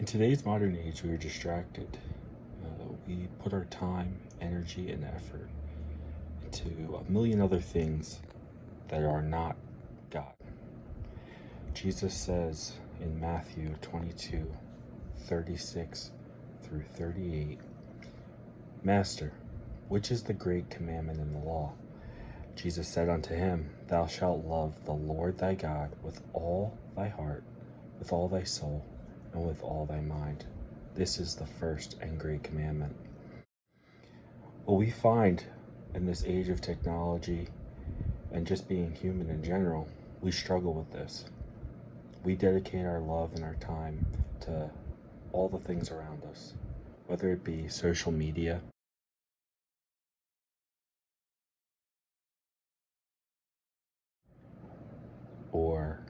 In today's modern age, we are distracted. We put our time, energy, and effort into a million other things that are not God. Jesus says in Matthew 22:36 through 38, Master, which is the great commandment in the law? Jesus said unto him, Thou shalt love the Lord thy God with all thy heart, with all thy soul, and with all thy mind. This is the first and great commandment. What we find in this age of technology and just being human in general, we struggle with this. We dedicate our love and our time to all the things around us, whether it be social media, or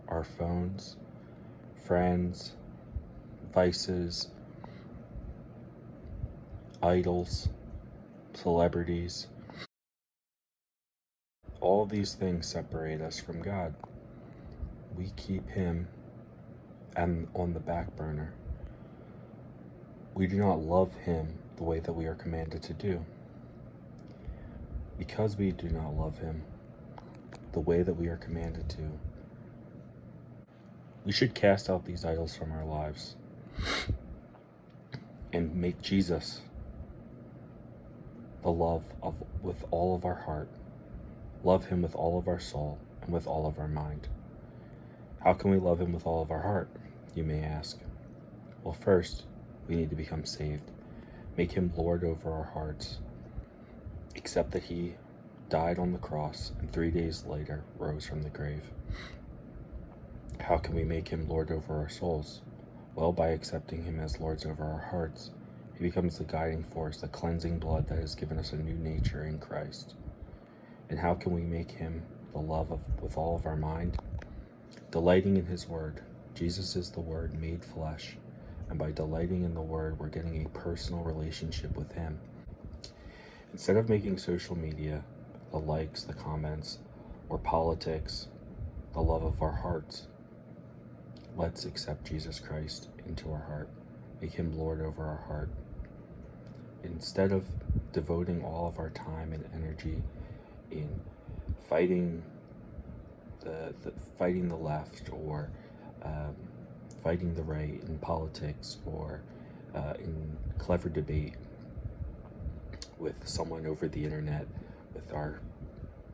our phones, friends, vices, idols, celebrities. All these things separate us from God. We keep Him on the back burner. We do not love Him the way that we are commanded to do. Because we do not love Him the way that we are commanded to, we should cast out these idols from our lives and make Jesus the love of with all of our heart. Love Him with all of our soul and with all of our mind. How can we love Him with all of our heart, you may ask? Well, first, we need to become saved. Make Him Lord over our hearts. Accept that He died on the cross and 3 days later rose from the grave. How can we make Him Lord over our souls? Well, by accepting Him as Lord over our hearts. He becomes the guiding force, the cleansing blood that has given us a new nature in Christ. And how can we make Him the love with all of our mind? Delighting in His Word. Jesus is the Word made flesh. And by delighting in the Word, we're getting a personal relationship with Him. Instead of making social media the likes, the comments, or politics the love of our hearts, let's accept Jesus Christ into our heart. Make Him Lord over our heart. Instead of devoting all of our time and energy in fighting the left, or fighting the right in politics, or in clever debate with someone over the internet with our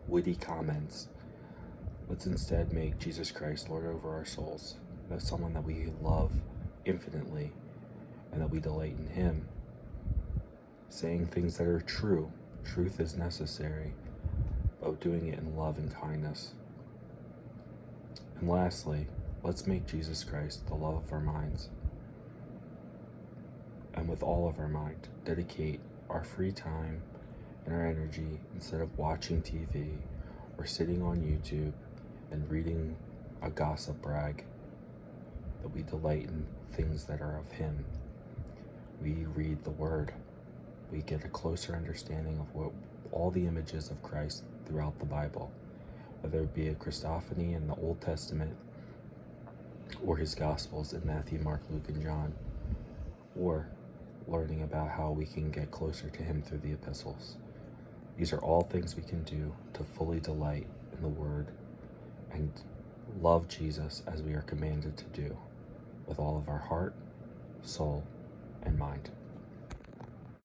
witty comments, let's instead make Jesus Christ Lord over our souls. That's someone that we love infinitely and that we delight in Him. Saying things that are true. Truth is necessary, but doing it in love and kindness. And lastly, let's make Jesus Christ the love of our minds. And with all of our mind, dedicate our free time and our energy, instead of watching TV or sitting on YouTube and reading a gossip brag, that we delight in things that are of Him. We read the Word. We get a closer understanding of what all the images of Christ throughout the Bible, whether it be a Christophany in the Old Testament, or His Gospels in Matthew, Mark, Luke, and John, or learning about how we can get closer to Him through the epistles. These are all things we can do to fully delight in the Word and love Jesus as we are commanded to do, with all of our heart, soul, and mind.